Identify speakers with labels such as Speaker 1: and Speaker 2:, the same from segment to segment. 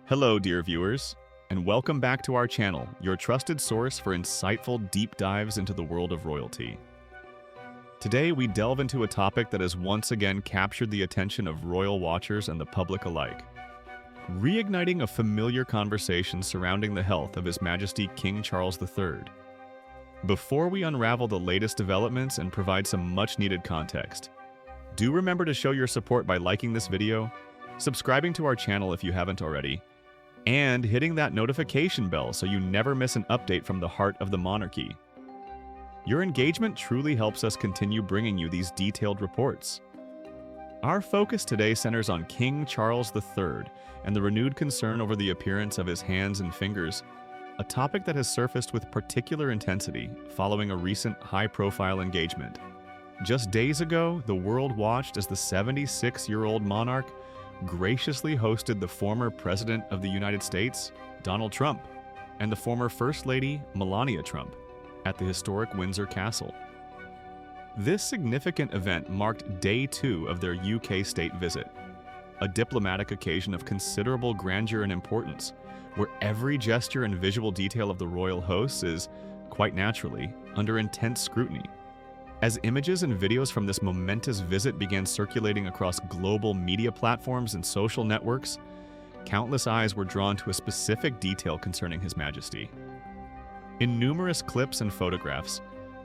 Speaker 1: Hello, dear viewers, and welcome back to our channel, your trusted source for insightful deep dives into the world of royalty. Today, we delve into a topic that has once again captured the attention of royal watchers and the public alike, reigniting a familiar conversation surrounding the health of His Majesty King Charles III. Before we unravel the latest developments and provide some much-needed context, do remember to show your support by liking this video, subscribing to our channel if you haven't already, and hitting that notification bell so you never miss an update from the heart of the monarchy. Your engagement truly helps us continue bringing you these detailed reports. Our focus today centers on King Charles III and the renewed concern over the appearance of his hands and fingers, a topic that has surfaced with particular intensity following a recent high-profile engagement. Just days ago, the world watched as the 76-year-old monarch graciously hosted the former President of the United States, Donald Trump, and the former First Lady, Melania Trump, at the historic Windsor Castle. This significant event marked day 2 of their UK state visit, a diplomatic occasion of considerable grandeur and importance, where every gesture and visual detail of the royal hosts is, quite naturally, under intense scrutiny. As images and videos from this momentous visit began circulating across global media platforms and social networks, countless eyes were drawn to a specific detail concerning His Majesty. In numerous clips and photographs,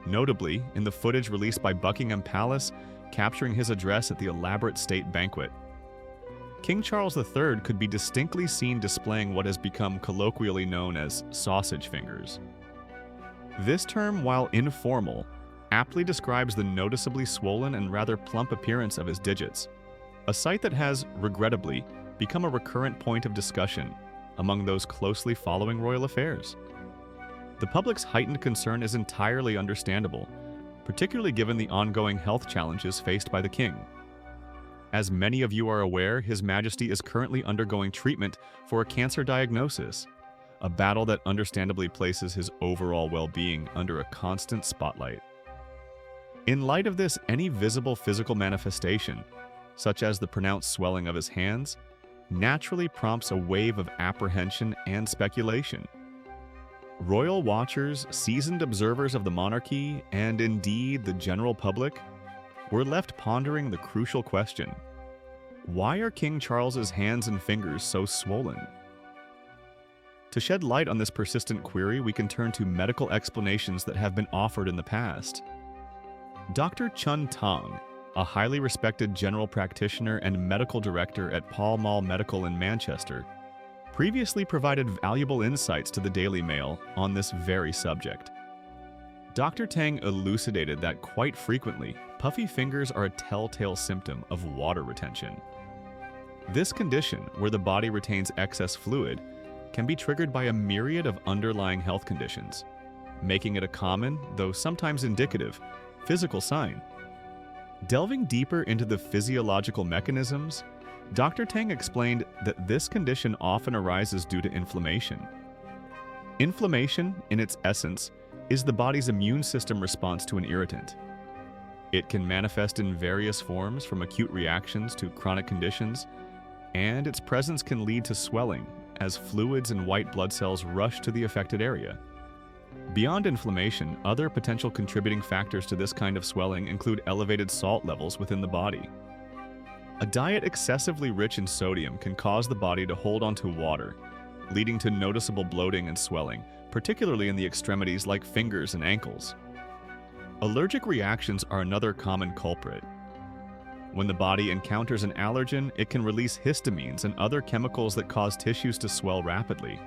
Speaker 1: notably in the footage released by Buckingham Palace capturing his address at the elaborate state banquet, King Charles III could be distinctly seen displaying what has become colloquially known as sausage fingers. This term, while informal, aptly describes the noticeably swollen and rather plump appearance of his digits, a sight that has, regrettably, become a recurrent point of discussion among those closely following royal affairs. The public's heightened concern is entirely understandable, particularly given the ongoing health challenges faced by the king. As many of you are aware, His Majesty is currently undergoing treatment for a cancer diagnosis, a battle that understandably places his overall well-being under a constant spotlight. In light of this, any visible physical manifestation, such as the pronounced swelling of his hands, naturally prompts a wave of apprehension and speculation. Royal watchers, seasoned observers of the monarchy, and indeed the general public, were left pondering the crucial question: why are King Charles's hands and fingers so swollen? To shed light on this persistent query, we can turn to medical explanations that have been offered in the past. Dr. Chun Tong, a highly respected general practitioner and medical director at Pall Mall Medical in Manchester, previously provided valuable insights to the Daily Mail on this very subject. Dr. Tang elucidated that quite frequently, puffy fingers are a telltale symptom of water retention. This condition, where the body retains excess fluid, can be triggered by a myriad of underlying health conditions, making it a common, though sometimes indicative, physical sign. Delving deeper into the physiological mechanisms, Dr. Tang explained that this condition often arises due to inflammation. Inflammation, in its essence, is the body's immune system response to an irritant. It can manifest in various forms, from acute reactions to chronic conditions, and its presence can lead to swelling as fluids and white blood cells rush to the affected area. Beyond inflammation, other potential contributing factors to this kind of swelling include elevated salt levels within the body. A diet excessively rich in sodium can cause the body to hold onto water, leading to noticeable bloating and swelling, particularly in the extremities like fingers and ankles. Allergic reactions are another common culprit. When the body encounters an allergen, it can release histamines and other chemicals that cause tissues to swell rapidly.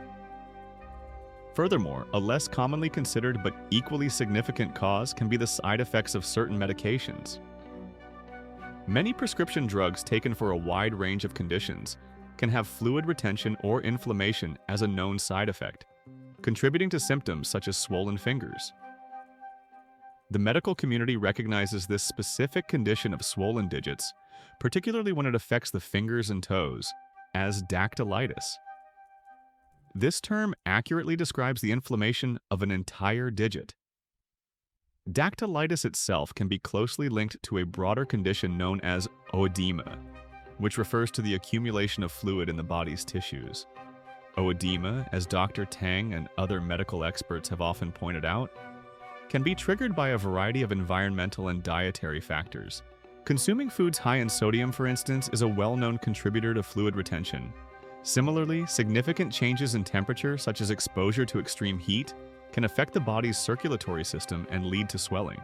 Speaker 1: Furthermore, a less commonly considered but equally significant cause can be the side effects of certain medications. Many prescription drugs taken for a wide range of conditions can have fluid retention or inflammation as a known side effect, contributing to symptoms such as swollen fingers. The medical community recognizes this specific condition of swollen digits, particularly when it affects the fingers and toes, as dactylitis. This term accurately describes the inflammation of an entire digit. Dactylitis itself can be closely linked to a broader condition known as oedema, which refers to the accumulation of fluid in the body's tissues. Oedema, as Dr. Tang and other medical experts have often pointed out, can be triggered by a variety of environmental and dietary factors. Consuming foods high in sodium, for instance, is a well-known contributor to fluid retention. Similarly, significant changes in temperature, such as exposure to extreme heat, can affect the body's circulatory system and lead to swelling.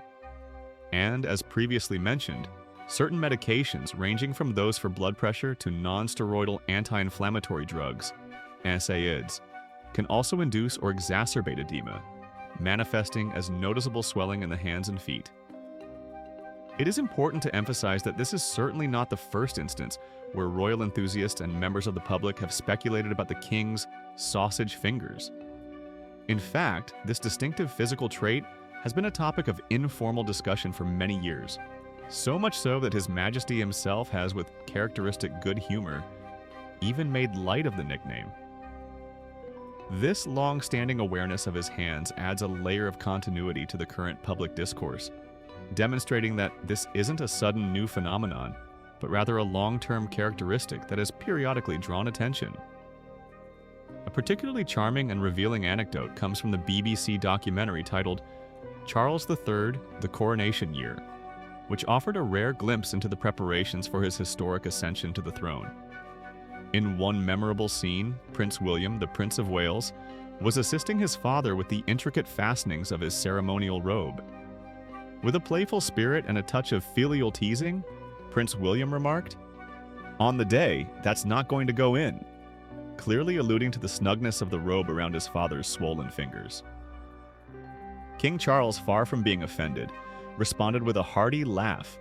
Speaker 1: And, as previously mentioned, certain medications, ranging from those for blood pressure to non-steroidal anti-inflammatory drugs, NSAIDs, can also induce or exacerbate edema, manifesting as noticeable swelling in the hands and feet. It is important to emphasize that this is certainly not the first instance where royal enthusiasts and members of the public have speculated about the king's sausage fingers. In fact, this distinctive physical trait has been a topic of informal discussion for many years, so much so that His Majesty himself has, with characteristic good humor, even made light of the nickname. This long-standing awareness of his hands adds a layer of continuity to the current public discourse, demonstrating that this isn't a sudden new phenomenon, but rather a long-term characteristic that has periodically drawn attention. A particularly charming and revealing anecdote comes from the BBC documentary titled Charles III, The Coronation Year, which offered a rare glimpse into the preparations for his historic ascension to the throne. In one memorable scene, Prince William, the Prince of Wales, was assisting his father with the intricate fastenings of his ceremonial robe. With a playful spirit and a touch of filial teasing, Prince William remarked, "On the day, that's not going to go in," clearly alluding to the snugness of the robe around his father's swollen fingers. King Charles, far from being offended, responded with a hearty laugh,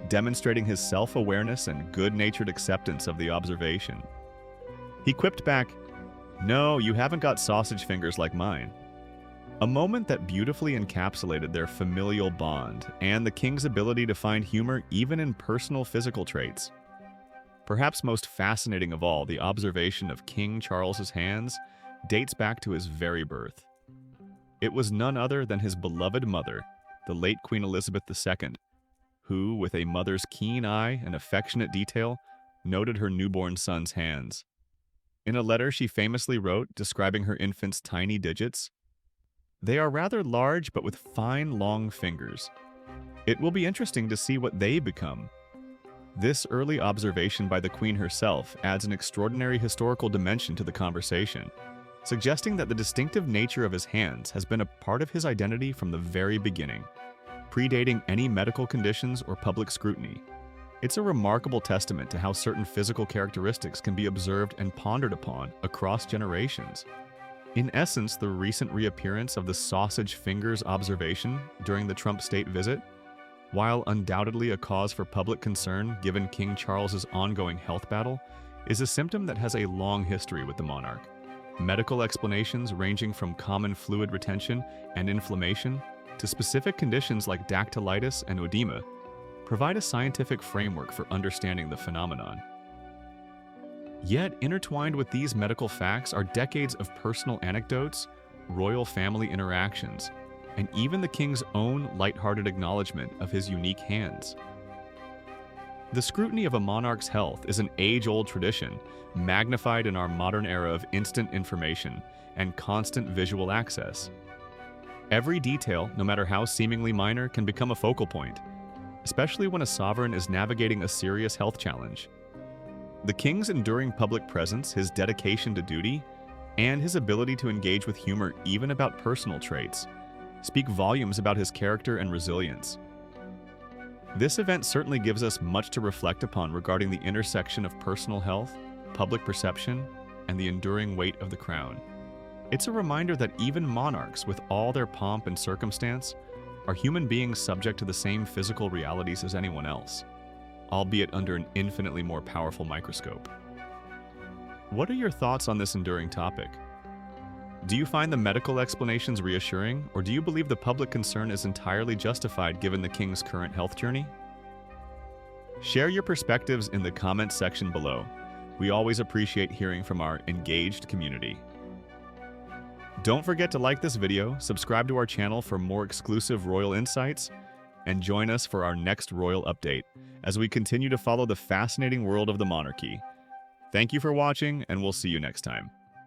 Speaker 1: demonstrating his self-awareness and good-natured acceptance of the observation. He quipped back, "No, you haven't got sausage fingers like mine." A moment that beautifully encapsulated their familial bond and the king's ability to find humor even in personal physical traits. Perhaps most fascinating of all, the observation of King Charles's hands dates back to his very birth. It was none other than his beloved mother, the late Queen Elizabeth II, who, with a mother's keen eye and affectionate detail, noted her newborn son's hands. In a letter she famously wrote describing her infant's tiny digits, "They are rather large but with fine long fingers. It will be interesting to see what they become." This early observation by the Queen herself adds an extraordinary historical dimension to the conversation, suggesting that the distinctive nature of his hands has been a part of his identity from the very beginning, predating any medical conditions or public scrutiny. It's a remarkable testament to how certain physical characteristics can be observed and pondered upon across generations. In essence, the recent reappearance of the sausage fingers observation during the Trump state visit, while undoubtedly a cause for public concern given King Charles's ongoing health battle, is a symptom that has a long history with the monarch. Medical explanations ranging from common fluid retention and inflammation to specific conditions like dactylitis and oedema provide a scientific framework for understanding the phenomenon. Yet, intertwined with these medical facts are decades of personal anecdotes, royal family interactions, and even the king's own lighthearted acknowledgement of his unique hands. The scrutiny of a monarch's health is an age-old tradition, magnified in our modern era of instant information and constant visual access. Every detail, no matter how seemingly minor, can become a focal point, especially when a sovereign is navigating a serious health challenge. The king's enduring public presence, his dedication to duty, and his ability to engage with humor even about personal traits speak volumes about his character and resilience. This event certainly gives us much to reflect upon regarding the intersection of personal health, public perception, and the enduring weight of the crown. It's a reminder that even monarchs, with all their pomp and circumstance, are human beings subject to the same physical realities as anyone else, albeit under an infinitely more powerful microscope. What are your thoughts on this enduring topic? Do you find the medical explanations reassuring, or do you believe the public concern is entirely justified given the king's current health journey? Share your perspectives in the comments section below. We always appreciate hearing from our engaged community. Don't forget to like this video, subscribe to our channel for more exclusive royal insights, and join us for our next royal update as we continue to follow the fascinating world of the monarchy. Thank you for watching, and we'll see you next time.